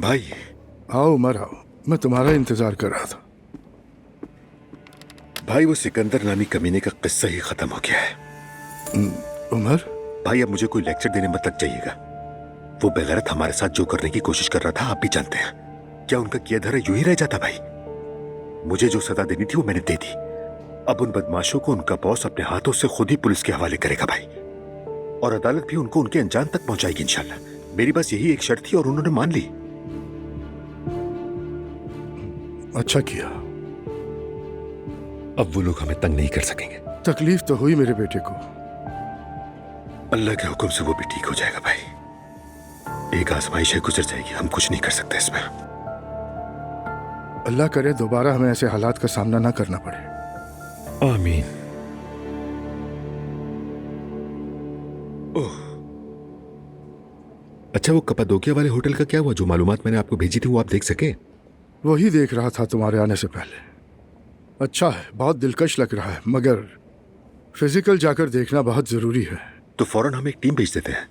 भाई। आओ उमर आओ, मैं तुम्हारा इंतजार कर रहा था। भाई वो सिकंदर नामी कमीने का किस्सा ही खत्म हो गया है। उमर भाई अब मुझे कोई लेक्चर देने मत लग जाइएगा। वो बेगैरत हमारे साथ जो करने की कोशिश कर रहा था आप भी जानते हैं। क्या उनका किया धरा यूं ही रह जाता भाई? मुझे जो सजा देनी थी वो मैंने दे दी। अब उन बदमाशों को उनका बॉस अपने हाथों से खुद ही पुलिस के हवाले करेगा भाई, और अदालत भी उनको उनके अंजाम तक पहुंचाएगी इंशाल्लाह। मेरी बस यही एक शर्त थी और उन्होंने मान ली। अच्छा किया। अब वो लोग हमें तंग नहीं कर सकेंगे। तकलीफ तो हुई मेरे बेटे को। अल्लाह के हुक्म से वो भी ठीक हो जाएगा भाई। एक आजमाइश है, गुजर जाएगी, हम कुछ नहीं कर सकते इसमें। अल्लाह करे दोबारा हमें ऐसे हालात का सामना ना करना पड़े। आमीन। ओह, अच्छा वो कपाडोकिया वाले होटल का क्या हुआ? जो मालूमात मैंने आपको भेजी थी वो आप देख सके? वही देख रहा था तुम्हारे आने से पहले। अच्छा है, बहुत दिलकश लग रहा है, मगर फिजिकल जाकर देखना बहुत जरूरी है। तो फौरन हम एक टीम भेज देते हैं।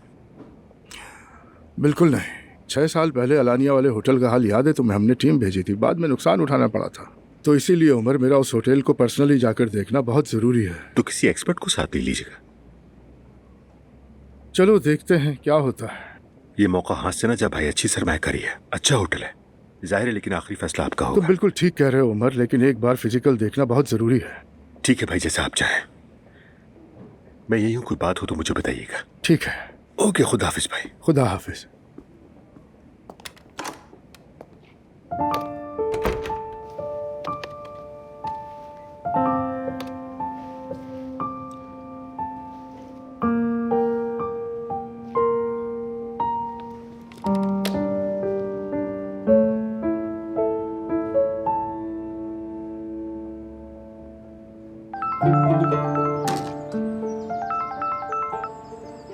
बिल्कुल नहीं। 6 साल पहले अलानिया वाले होटल का हाल याद है तुम्हें? हमने टीम भेजी थी, बाद में नुकसान उठाना पड़ा था। तो इसीलिए उमर, मेरा उस होटल को पर्सनली जाकर देखना बहुत जरूरी है। तो किसी एक्सपर्ट को साथ ले लीजिएगा। चलो देखते हैं क्या होता है। ये मौका हाथ से ना जा भाई, अच्छी सरमायाकारी है, अच्छा होटल है जाहिर है, लेकिन आखिरी फैसला आपका होगा। तुम बिल्कुल ठीक कह रहे हो उमर, लेकिन एक बार फिजिकल देखना बहुत जरूरी है। ठीक है भाई, जैसा आप चाहें। मैं यही हूँ, कोई बात हो तो मुझे बताइएगा। ठीक है। ओके, खुदा हाफिज भाई। खुदा हाफिज।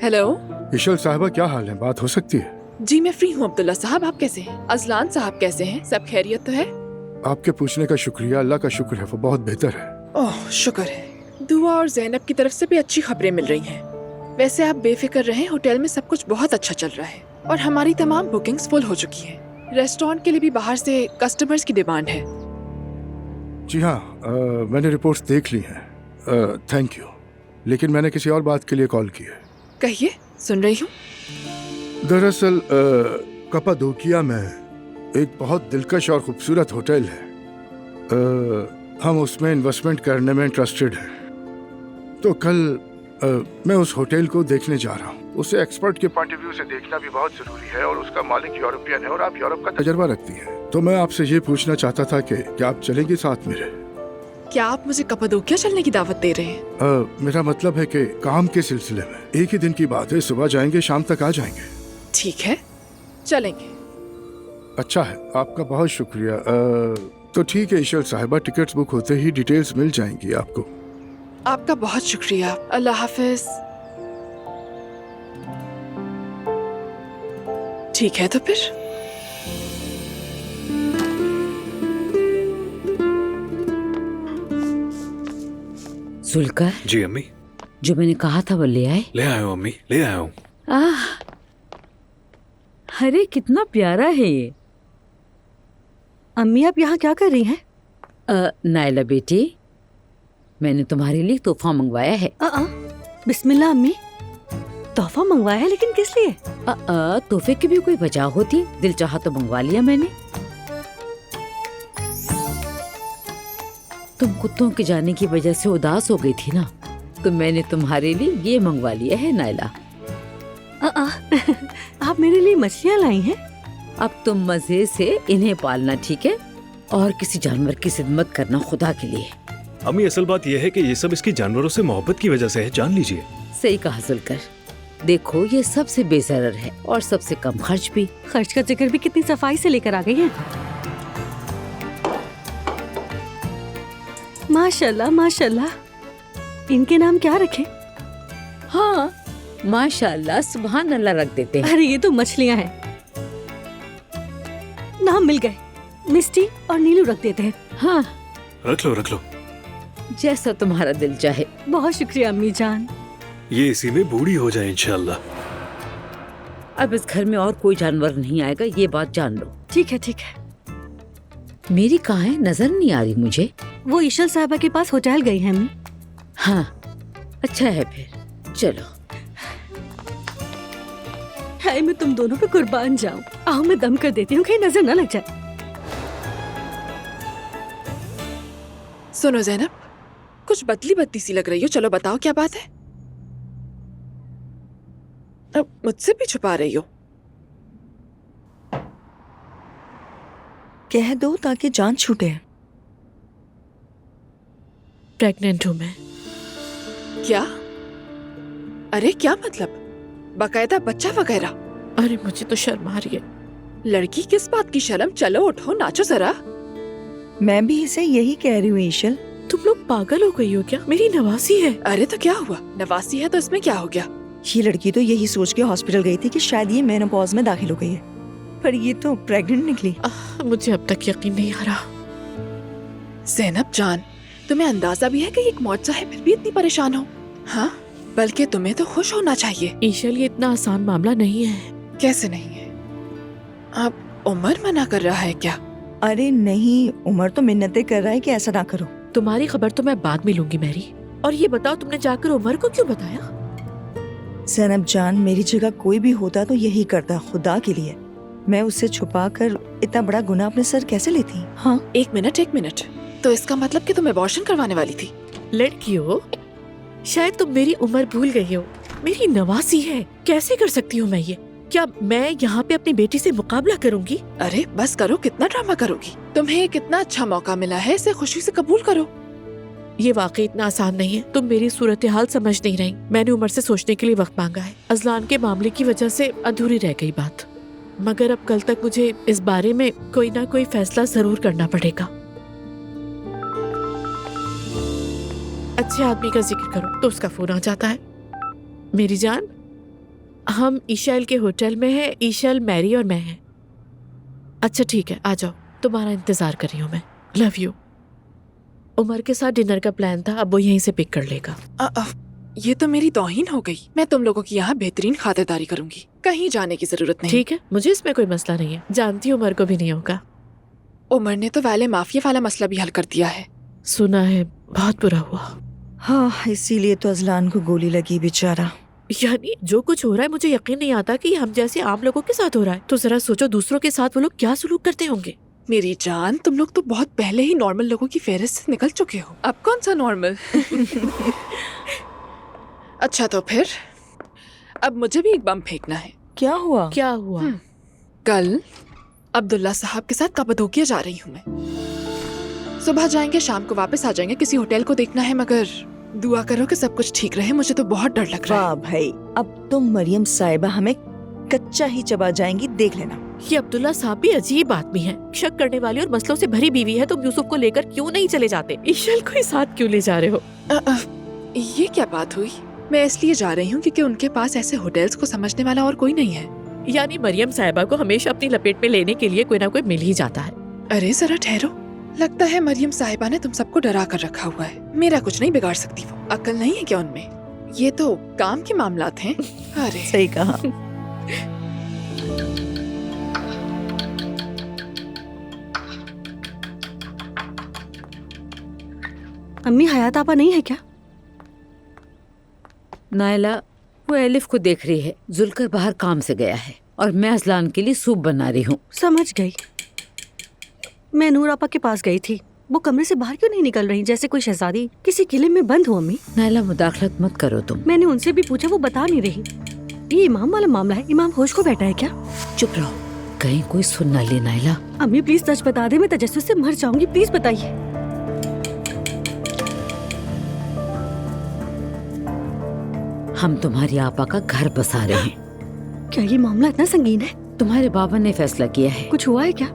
हेलो इशल साहबा, क्या हाल है? बात हो सकती है? जी मैं फ्री हूँ अब्दुल्ला साहब, आप कैसे हैं? अजलान साहब कैसे हैं? सब खैरियत तो है? आपके पूछने का शुक्रिया, अल्लाह का शुक्र है, वो बहुत बेहतर है। ओह शुक्र है। दुआ और जैनब की तरफ से भी अच्छी खबरें मिल रही हैं। वैसे आप बेफिक्र रहें, होटल में सब कुछ बहुत अच्छा चल रहा है और हमारी तमाम बुकिंग्स फुल हो चुकी हैं। रेस्टोरेंट के लिए भी बाहर से कस्टमर्स की डिमांड है। जी हाँ, मैंने रिपोर्ट्स देख ली हैं। थैंक यू, लेकिन मैंने किसी और बात के लिए कॉल की है। कहिए, सुन रही हूँ। दरअसल कपाडोकिया में एक बहुत दिलकश और खूबसूरत होटल है। हम उसमें इन्वेस्टमेंट करने में इंटरेस्टेड हैं। तो कल मैं उस होटल को देखने जा रहा हूँ। उसे एक्सपर्ट के पॉइंट ऑफ व्यू से देखना भी बहुत जरूरी है, और उसका मालिक यूरोपियन है और आप यूरोप का तजर्बा रखती हैं। तो मैं आपसे ये पूछना चाहता था कि क्या आप चलेंगे साथ मेरे? क्या आप मुझे कपाडोकिया चलने की दावत दे रहे हैं? मेरा मतलब है कि काम के सिलसिले में। एक ही दिन की बात है, सुबह जाएंगे, शाम तक आ जाएंगे। ठीक है, चलेंगे। अच्छा है, आपका बहुत शुक्रिया। तो ठीक है इशल साहिबा, टिकट्स बुक होते ही डिटेल्स मिल जाएंगी आपको। आपका बहुत शुक्रिया। अल्लाह हाफिज। ठीक है तो फिर। जुल्कर जी अम्मी। जो मैंने कहा था वो ले आए? ले आया हूँ अम्मी, ले आया हूँ। अरे कितना प्यारा है ये। अम्मी आप यहाँ क्या कर रही हैं? नायला बेटी, मैंने तुम्हारे लिए तोहफा मंगवाया है। बिस्मिल्लाह अम्मी। तोहफा मंगवाया है, लेकिन किस लिए? तोहफे की भी कोई वजह होती, दिल चाहा तो मंगवा लिया मैंने। तुम कुत्तों के जाने की वजह से उदास हो गई थी ना, तो मैंने तुम्हारे लिए ये मंगवा लिया है नायला। आप मेरे लिए मछलियाँ लाई हैं? अब तुम मजे से इन्हें पालना, ठीक है? और किसी जानवर की खिदमत करना खुदा के लिए। अम्मी असल बात यह है कि ये सब इसकी जानवरों से मोहब्बत की वजह से है, जान लीजिए। सही कहा जुल्कर। देखो ये सबसे बेज़रर है और सबसे कम खर्च भी। खर्च का जिक्र भी कितनी सफाई से लेकर आ गई हैं। माशाल्लाह माशाल्लाह। इनके नाम क्या रखे? हाँ माशाल्लाह, सुभान अल्लाह रख देते हैं। अरे ये तो मछलियाँ हैं। नाम मिल गए, मिस्टी और नीलू रख देते हैं। हाँ रख लो रख लो, जैसा तुम्हारा दिल चाहे। बहुत शुक्रिया अम्मी जान। ये इसी में बूढ़ी हो जाए इंशाल्लाह। अब इस घर में और कोई जानवर नहीं आएगा, ये बात जान लो। ठीक है ठीक है। मेरी कहाँ है, नजर नहीं आ रही मुझे। वो ईशल साहबा के पास होटल गई है अम्मी। हाँ अच्छा है, फिर चलो। हाय मैं तुम दोनों पे कुर्बान जाऊं। आओ मैं दम कर देती हूँ, कहीं नजर न लग जाए। सुनो जैनब, कुछ बदली बदली सी लग रही हो। चलो बताओ क्या बात है। अब मुझसे भी छुपा रही हो। कह दो ताकि जान छूटे। प्रेग्नेंट हूं मैं। क्या? अरे क्या मतलब? बाकायदा बच्चा वगैरह? अरे मुझे तो शर्म आ रही है। लड़की किस बात की शर्म? चलो उठो, नाचो जरा। मैं भी इसे यही कह रही हूँ ईशल। तुम लोग पागल हो गई हो क्या? मेरी नवासी है। अरे तो क्या हुआ, नवासी है तो इसमें क्या हो गया? ये लड़की तो यही सोच के हॉस्पिटल गई थी कि शायद ये मेनोपॉज में दाखिल हो गई है, पर ये तो प्रेग्नेंट निकली। मुझे अब तक यकीन नहीं आ रहा। ज़ैनब जान, तुम्हें अंदाजा भी है कि एक मौजा है, फिर भी इतनी परेशान हो? हाँ, बल्कि तुम्हें तो खुश होना चाहिए। ईशल, ये इतना आसान मामला नहीं है। कैसे नहीं है? अब उमर मना कर रहा है क्या? अरे नहीं, उमर तो मिन्नतें कर रहा है कि ऐसा ना करो। तुम्हारी खबर तो मैं बाद में लूंगी मैरी। और ये बताओ, तुमने जाकर उमर को क्यों बताया? ज़ैनब जान, मेरी जगह कोई भी होता तो यही करता। खुदा के लिए मैं उससे छुपा कर इतना बड़ा गुनाह अपने सर कैसे लेती? हाँ, एक मिनट। तो इसका मतलब कि तुम अबॉर्शन करवाने वाली थी? लड़की हो, शायद तुम मेरी उम्र भूल गई हो। मेरी नवासी है, कैसे कर सकती हूँ मैं ये? क्या मैं यहाँ पे अपनी बेटी से मुकाबला करूँगी? अरे बस करो, कितना ड्रामा करोगी? तुम्हें कितना अच्छा मौका मिला है, इसे खुशी से कबूल करो। ये वाकई इतना आसान नहीं है। तुम मेरी सूरत हाल समझ नहीं रही। मैंने उमर से सोचने के लिए वक्त मांगा है। अजलान के मामले की वजह से अधूरी रह गई बात, मगर अब कल तक मुझे इस बारे में कोई ना कोई फैसला जरूर करना पड़ेगा। अच्छे आदमी का जिक्र करो तो उसका फोन आ जाता है। मेरी जान, हम ईशल के होटल में हैं। ईशल, मैरी और मैं हैं। अच्छा ठीक है, आ जाओ, तुम्हारा इंतजार कर रही हूँ मैं। Love you. उमर के साथ डिनर का प्लान था, अब वो यहीं से पिक कर लेगा। ये तो मेरी तौहीन हो गई। मैं तुम लोगों की यहाँ बेहतरीन खातिरदारी करूंगी, कहीं जाने की जरूरत नहीं। ठीक है, मुझे इसमें कोई मसला नहीं है। जानती हूँ उमर को भी नहीं होगा। उमर ने तो वाले माफिया वाला मसला भी हल कर दिया है। सुना है बहुत बुरा हुआ। हाँ, इसीलिए तो अजलान को गोली लगी बेचारा। यानी जो कुछ हो रहा है, मुझे यकीन नहीं आता कि हम जैसे आम लोगों के साथ हो रहा है। तो जरा सोचो दूसरों के साथ वो लोग क्या सलूक करते होंगे। मेरी जान, तुम लोग तो बहुत पहले ही नॉर्मल लोगों की फेहरिस्त से निकल चुके हो। अब कौन सा नॉर्मल? अच्छा तो फिर अब मुझे भी एक बम फेंकना है। क्या हुआ? क्या हुआ? कल अब्दुल्ला साहब के साथ कप्पादोकिया जा रही हूँ मैं। सुबह जाएंगे, शाम को वापस आ जाएंगे। किसी होटल को देखना है, मगर दुआ करो कि सब कुछ ठीक रहे। मुझे तो बहुत डर लग रहा है। वाह भाई, अब तो मरियम साहिबा हमें कच्चा ही चबा जाएंगी, देख लेना। ये अब्दुल्ला साहब भी अजीब आदमी है। शक करने वाली और मसलों से भरी बीवी है। तुम यूसुफ को लेकर क्यों नहीं चले जाते? ईशल को ही साथ क्यों ले जा रहे हो? ये क्या बात हुई? मैं इसलिए जा रही हूँ क्योंकि उनके पास ऐसे होटल्स को समझने वाला और कोई नहीं है। यानी मरियम साहिबा को हमेशा अपनी लपेट में लेने के लिए कोई ना कोई मिल ही जाता है। अरे जरा ठहरो, लगता है मरियम साहिबा ने तुम सबको डरा कर रखा हुआ है। मेरा कुछ नहीं बिगाड़ सकती वो। अकल नहीं है क्या उनमें? ये तो काम के मामलात हैं। अरे सही कहा। अम्मी, हयात आपा नहीं है क्या? नायला वो एलिफ को देख रही है। जुलकर बाहर काम से गया है और मैं अजलान के लिए सूप बना रही हूँ। समझ गई। मैं नूर आपा के पास गई थी। वो कमरे से बाहर क्यों नहीं निकल रही, जैसे कोई शहजादी किसी किले में बंद हो? अम्मी, नायला मुदाखलत मत करो तुम। मैंने उनसे भी पूछा, वो बता नहीं रही। ये इमाम वाला मामला है। इमाम होश को बैठा है क्या? चुप रहो, कहीं कोई सुन ना ले। नायला, अम्मी प्लीज सच बता दे, मैं तजस्सुस से मर जाऊंगी। प्लीज बताइए। हम तुम्हारी आपा का घर बसा रहे हैं। क्या ये मामला इतना संगीन है? तुम्हारे बाबा ने फैसला किया है। कुछ हुआ है क्या?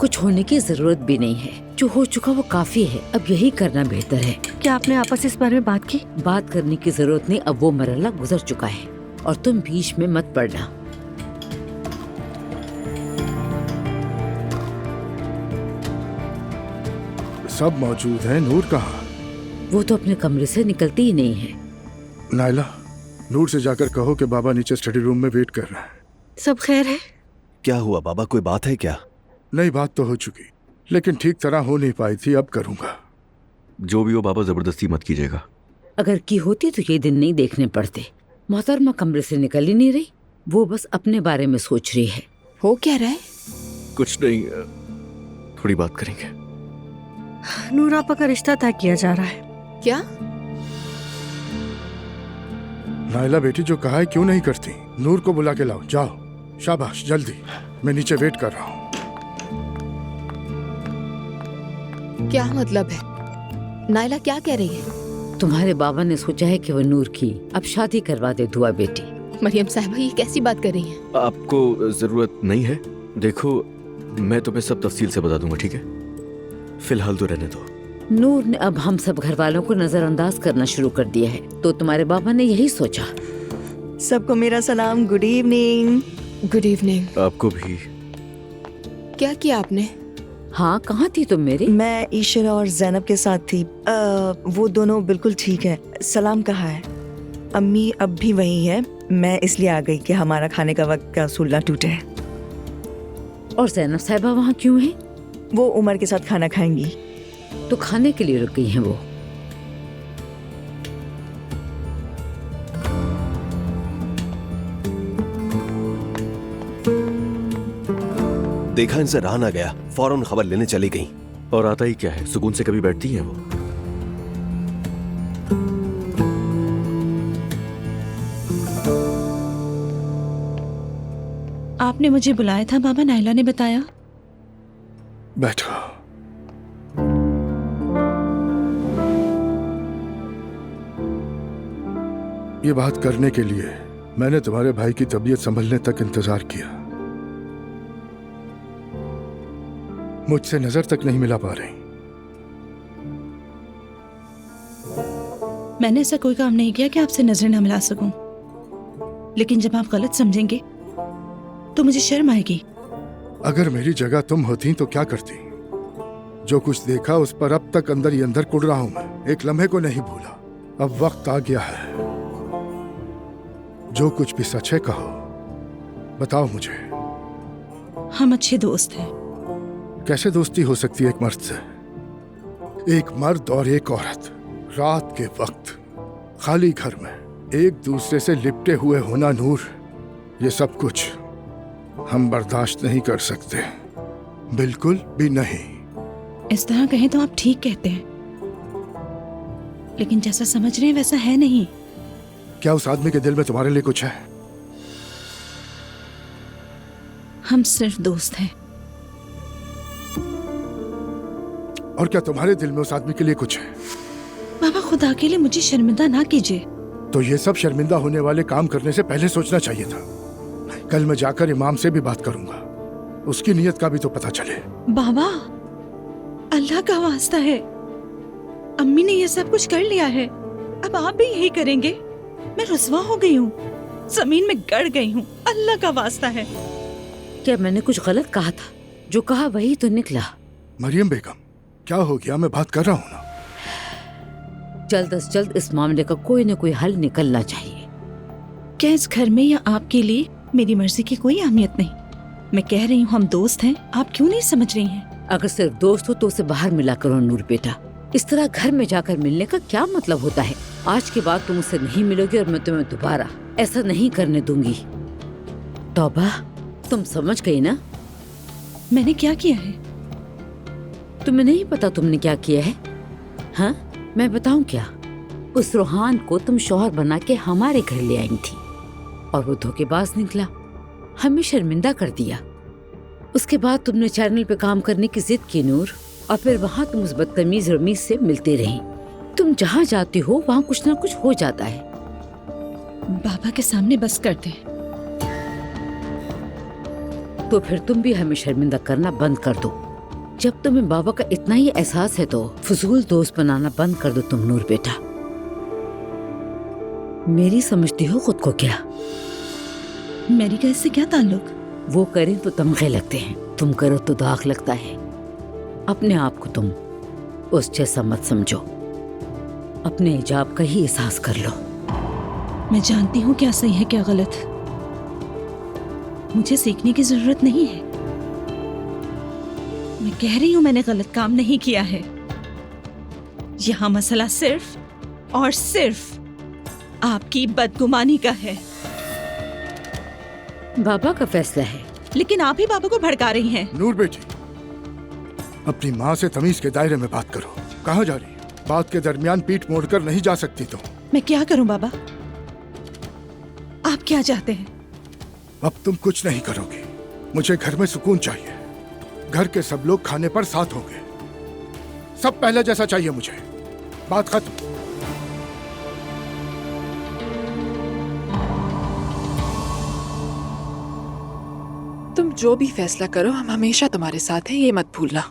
कुछ होने की जरूरत भी नहीं है। जो हो चुका वो काफी है। अब यही करना बेहतर है। क्या आपने आपस से इस बारे में बात की? बात करने की जरूरत नहीं, अब वो मरहला गुजर चुका है और तुम बीच में मत पड़ना। सब मौजूद हैं। नूर कहाँ? वो तो अपने कमरे से निकलती ही नहीं है। नायला, नूर से जाकर कहो कि बाबा नीचे स्टडी रूम में वेट कर रहा है। सब खैर है? क्या हुआ बाबा, कोई बात है क्या? नहीं, बात तो हो चुकी, लेकिन ठीक तरह हो नहीं पाई थी। अब करूंगा। जो भी हो बाबा, जबरदस्ती मत कीजिएगा। अगर की होती तो ये दिन नहीं देखने पड़ते। मोहतरमा कमरे से निकल ही नहीं रही, वो बस अपने बारे में सोच रही है। हो क्या रहा है? कुछ नहीं, थोड़ी बात करेंगे। नूर आपा का रिश्ता तय किया जा रहा है। क्या? नायला बेटी जो कहा है क्यों नहीं करती? नूर को बुला के लाओ, जाओ। शाबाश, जल्दी। मैं नीचे वेट कर रहा हूँ। क्या मतलब है? नायला क्या कह रही है? तुम्हारे बाबा ने सोचा है कि वो नूर की अब शादी करवा दे दुआ बेटी। मरियम साहिबा, ये कैसी बात कर रही हैं? आपको जरूरत नहीं है। देखो, मैं तुम्हें सब तफसील से बता दूंगा, ठीक है? फिलहाल तो रहने दो। नूर ने अब हम सब घर वालों को नजरअंदाज करना शुरू कर दिया है, तो तुम्हारे बाबा ने यही सोचा। सबको मेरा सलाम। Good evening. Good evening. आपको भी। क्या किया आपने? हाँ, कहाँ थी तुम मेरी? मैं ईशरा और जैनब के साथ थी। वो दोनों बिल्कुल ठीक है। सलाम कहा है। अम्मी अब भी वही है। मैं इसलिए आ गई कि हमारा खाने का वक्त का उसूल ना टूटे। और जैनब साहिबा वहाँ क्यों है? वो उमर के साथ खाना खाएंगी। तो खाने के लिए रुक गई हैं वो। देखा इनसे रहा ना गया, फौरन खबर लेने चली गई। और आता ही क्या है, सुकून से कभी बैठती हैं वो? आपने मुझे बुलाया था बाबा, नायला ने बताया। बैठो। ये बात करने के लिए मैंने तुम्हारे भाई की तबीयत संभलने तक इंतजार किया। मुझसे नजर तक नहीं मिला पा रही। मैंने ऐसा कोई काम नहीं किया कि आपसे नजर न मिला सकूं, लेकिन जब आप गलत समझेंगे तो मुझे शर्म आएगी। अगर मेरी जगह तुम होती तो क्या करती? जो कुछ देखा उस पर अब तक अंदर ही अंदर कुड़ रहा हूं मैं। एक लम्हे को नहीं भूला। अब वक्त आ गया है। जो कुछ भी सच है कहो, बताओ मुझे। हम अच्छे दोस्त हैं। कैसे दोस्ती हो सकती है एक मर्द से? एक मर्द और एक औरत रात के वक्त खाली घर में एक दूसरे से लिपटे हुए होना, नूर, ये सब कुछ हम बर्दाश्त नहीं कर सकते, बिल्कुल भी नहीं। इस तरह कहें तो आप ठीक कहते हैं, लेकिन जैसा समझ रहे हैं वैसा है नहीं। क्या उस आदमी के दिल में तुम्हारे लिए कुछ है? हम सिर्फ दोस्त हैं। और क्या तुम्हारे दिल में उस आदमी के लिए कुछ है? बाबा, खुदा के लिए मुझे शर्मिंदा ना कीजिए। तो ये सब शर्मिंदा होने वाले काम करने से पहले सोचना चाहिए था। कल मैं जाकर इमाम से भी बात करूंगा, उसकी नीयत का भी तो पता चले। बाबा, अल्लाह का वास्ता है, अम्मी ने ये सब कुछ कर लिया है, अब आप भी यही करेंगे? मैं रुसवा हो गई हूँ, जमीन में गड़ गई हूँ। अल्लाह का वास्ता है। क्या मैंने कुछ गलत कहा था? जो कहा वही तो निकला। मरियम बेगम, क्या हो गया? मैं बात कर रहा हूँ ना। जल्द से जल्द इस मामले का कोई न कोई हल निकलना चाहिए। क्या इस घर में या आपके लिए मेरी मर्जी की कोई अहमियत नहीं? मैं कह रही हूँ हम दोस्त हैं, आप क्यों नहीं समझ रही हैं? अगर सिर्फ दोस्त हो तो उसे बाहर मिला करो नूर बेटा। इस तरह घर में जाकर मिलने का क्या मतलब होता है? आज के बाद तुम उससे नहीं मिलोगी और मैं तुम्हें दोबारा ऐसा नहीं करने दूंगी। तौबा, तुम समझ गई ना? मैंने क्या किया है? तुम्हें नहीं पता तुमने क्या किया है? हाँ, मैं बताऊं क्या? उस रूहान को तुम शौहर बना के हमारे घर ले आई थी और वो धोखेबाज निकला, हमें शर्मिंदा कर दिया। उसके बाद तुमने चैनल पे काम करने की जिद की नूर, और फिर वहाँ तुम उस बदतमीज रमीज से मिलती रही। तुम जहाँ जाती हो वहाँ कुछ ना कुछ हो जाता है। बाबा के सामने बस कर दे। तो फिर तुम भी हमें शर्मिंदा करना बंद कर दो। जब तुम्हें बाबा का इतना ही एहसास है तो फजूल दोस्त बनाना बंद कर दो तुम नूर बेटा। मेरी समझती हो खुद को क्या? मेरी का इससे क्या ताल्लुक? वो करें तो तमगे लगते हैं, तुम करो तो दाग लगता है। अपने आप को तुम उस जैसा मत समझो, अपने हिजाब का ही एहसास कर लो। मैं जानती हूँ क्या सही है क्या गलत। मुझे सीखने की जरूरत नहीं है। मैं कह रही हूँ मैंने गलत काम नहीं किया है। यहाँ मसला सिर्फ और सिर्फ आपकी बदगुमानी का है। बाबा का फैसला है। लेकिन आप ही बाबा को भड़का रही हैं। नूर बेटी, अपनी माँ से तमीज के दायरे में बात करो। कहाँ जा रही है? बात के दरमियान पीठ मोड़कर नहीं जा सकती तुम। मैं क्या करूं बाबा? आप क्या चाहते हैं? अब तुम कुछ नहीं करोगी। मुझे घर में सुकून चाहिए। घर के सब लोग खाने पर साथ होंगे। सब पहले जैसा चाहिए मुझे। बात खत्म। तुम जो भी फैसला करो, हम हमेशा तुम्हारे साथ हैं, ये मत भूलना।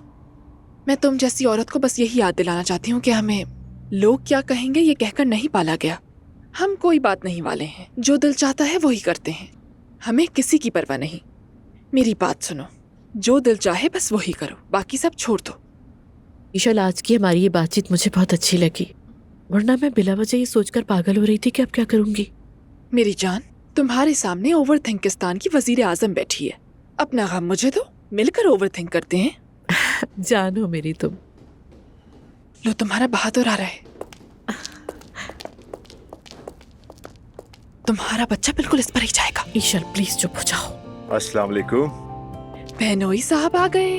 मैं तुम जैसी औरत को बस यही याद दिलाना चाहती हूँ कि हमें लोग क्या कहेंगे ये कहकर नहीं पाला गया। हम कोई बात नहीं वाले हैं। जो दिल चाहता है वो ही करते हैं। हमें किसी की परवाह नहीं। मेरी बात सुनो, जो दिल चाहे बस वही करो, बाकी सब छोड़ दो। ईशल, आज की हमारी ये बातचीत मुझे बहुत अच्छी लगी, वरना मैं बिला वजह ये सोचकर पागल हो रही थी कि अब क्या करूंगी। मेरी जान, तुम्हारे सामने ओवर थिंकिस्तान की वजीर आजम बैठी है। अपना गम मुझे दो, मिलकर ओवर थिंक करते हैं। जानो मेरी तुम। लो, तुम्हारा बहादुर आ रहा है। तुम्हारा बच्चा बिल्कुल इस पर ही जाएगा। ईशल प्लीज चुप हो जाओ। अस्सलाम वालेकुम। बहनोई साहब आ गए।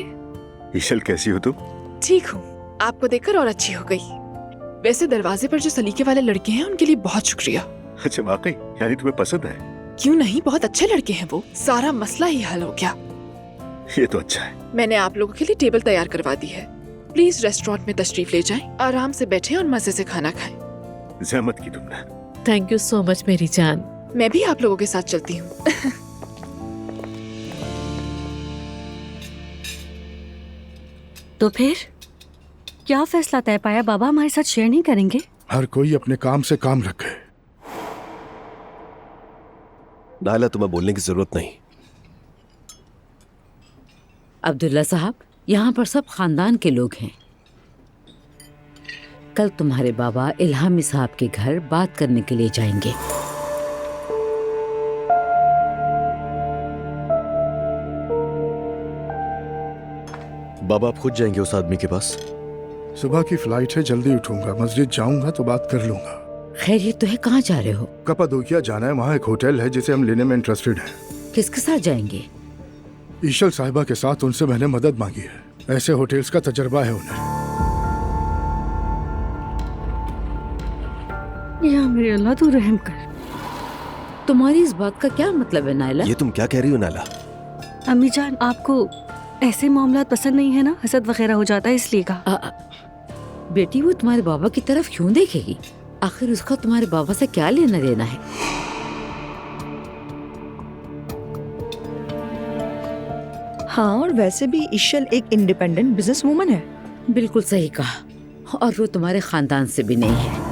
ईशल, कैसी हो तुम? ठीक हूँ, आपको देखकर और अच्छी हो गई। वैसे दरवाजे पर जो सलीके वाले लड़के हैं उनके लिए बहुत शुक्रिया। अच्छा, वाकई? यानी तुम्हें पसंद है? क्यों नहीं, बहुत अच्छे लड़के हैं वो। सारा मसला ही हल हो गया। ये तो अच्छा है। मैंने आप लोगों के लिए टेबल तैयार करवा दी है। प्लीज रेस्टोरेंट में तशरीफ ले जाएं, आराम से बैठें और मजे से खाना खाएं। जहमत की तुमने। थैंक यू सो मच मेरी जान। मैं भी आप लोगों के साथ चलती हूँ। तो फिर क्या फैसला तय पाया? बाबा हमारे साथ शेयर नहीं करेंगे? हर कोई अपने काम से काम रखे। नायला, तुम्हें बोलने की जरूरत नहीं। अब्दुल्ला साहब, यहाँ पर सब खानदान के लोग हैं। कल तुम्हारे बाबा इल्हामी साहब के घर बात करने के लिए जाएंगे। बाबा, आप खुद जाएंगे उस आदमी के पास? सुबह की फ्लाइट है, जल्दी उठूंगा। मस्जिद जाऊंगा तो बात कर लूंगा। खैर, ये तो है, कहाँ जा रहे हो? कपादोकिया जाना है। वहाँ एक होटल है जिसे हम लेने में इंटरेस्टेड हैं। किसके साथ जाएंगे? ईशल साहिबा के साथ। उनसे मैंने मदद मांगी है। ऐसे होटल्स का तजर्बा है उन्हें। या मेरे अल्लाह, तू रहम कर। तुम्हारी इस बात का क्या मतलब है नायला? ये तुम क्या कह रही हो नायला? अम्मी जान, आपको ऐसे मामलात पसंद नहीं है ना? हसद वगैरह हो जाता है इसलिए कहा। बेटी, वो तुम्हारे बाबा की तरफ क्यों देखेगी? आखिर उसका तुम्हारे बाबा से क्या लेना देना है? हाँ, और वैसे भी ईशल एक इंडिपेंडेंट बिजनेस वूमन है। बिल्कुल सही कहा। और वो तुम्हारे खानदान से भी नहीं है।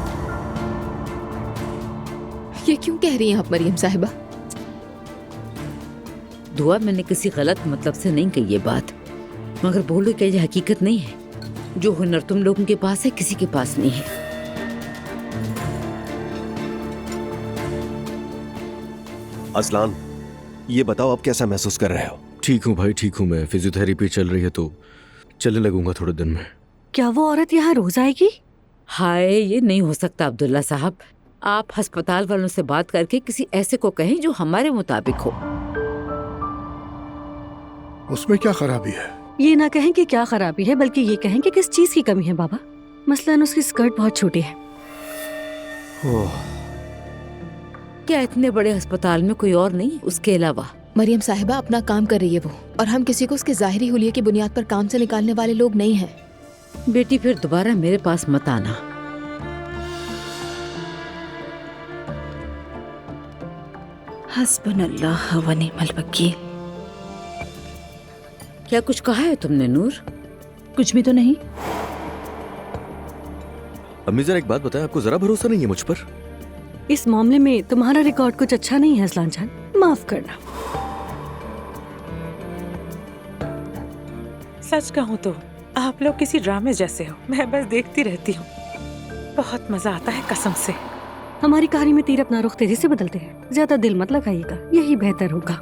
ये क्यों कह रही हैं आप मरियम साहिबा? दुआ, मैंने किसी गलत मतलब से नहीं कही ये बात, मगर बोलो कि ये हकीकत नहीं है। जो हुनर तुम लोगों के पास है, किसी के पास नहीं है। असलान, ये बताओ आप कैसा महसूस कर रहे हो? ठीक हूँ भाई, ठीक हूँ मैं। फिजियोथेरेपी चल रही है तो चलने लगूंगा थोड़े दिन में। क्या वो औरत यहाँ रोज आएगी? हाय, ये नहीं हो सकता अब्दुल्ला साहब। आप अस्पताल वालों से बात करके किसी ऐसे को कहें जो हमारे मुताबिक हो। उसमें क्या खराबी है? ये ना कहें कि क्या खराबी है, बल्कि ये कहें कि किस चीज की कमी है बाबा। मसलन उसकी स्कर्ट बहुत छोटी है। क्या इतने बड़े अस्पताल में कोई और नहीं उसके अलावा? मरियम साहिबा अपना काम कर रही है वो, और हम किसी को उसके ज़ाहिरी हुलिये की बुनियाद पर काम से निकालने वाले लोग नहीं हैं। बेटी, फिर दोबारा मेरे पास मत आना। हस्बुनल्लाह व निअमल वकील। क्या कुछ कहा है तुमने नूर? कुछ भी तो नहीं। अम्मी, जरा एक बात बताएं, आपको जरा भरोसा नहीं है मुझ पर? इस मामले में तुम्हारा रिकॉर्ड कुछ अच्छा नहीं है असलान जान, माफ करना। सच कहूँ तो आप लोग किसी ड्रामे जैसे हो। मैं बस देखती रहती हूँ, बहुत मजा आता है कसम से। हमारी कहानी में तीर अपना रुख तेजी से बदलते हैं। ज्यादा दिल मत लगाइएगा, यही बेहतर होगा।